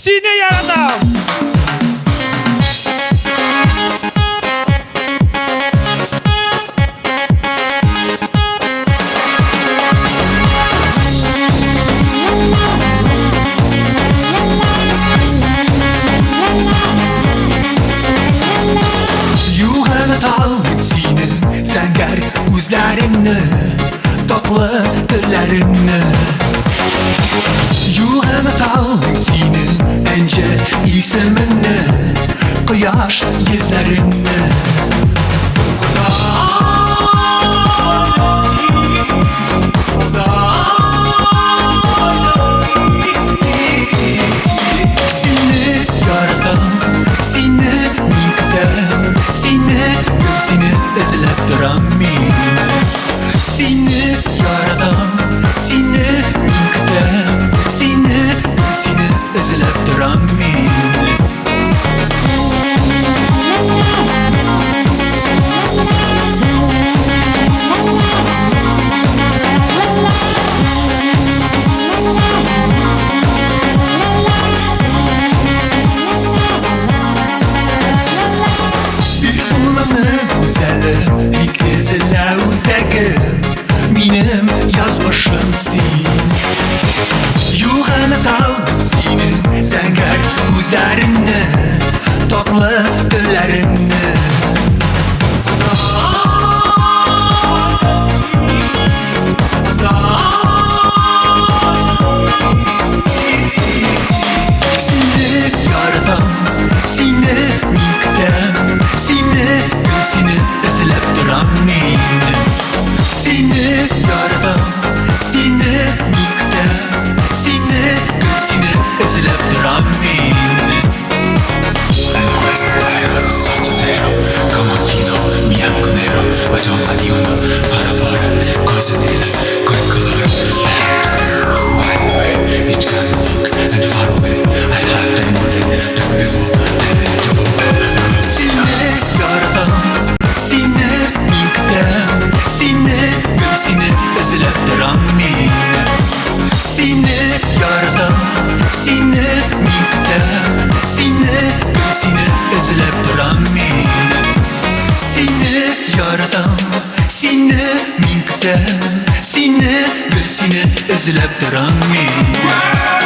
seni yaratam. Yuğanatal seni zəngər üzlərini, tatlı dillərini. Yuğanatal seni ence ismini, kıyaş yüzlerini. Seni yaradan, seni minkdən, seni izlep duran men. Seni yaradan, seni minkdən, seni izlep duran men. Güzelim, ikizler uzakım, benim yazmışımsın. Yuğanataldım senin zəngər üzlərini, tatlı dillərini. Seni yaradan, seni minkdən, seni izlep duran men. Seni yaradan, seni minkdən, seni izlep duran men. Questo è sotto nero, comodino, bianco nero, vedo un diurno, para fare cose nere, con colore. Wide away, each can look and far away. I have the morning, done before, Seni yaradan, seni minkdən, seni izlep duran men. Seni yaradan, seni minkdən, seni izlep duran men. Seni yaradan, seni minkdən, seni izlep duran men.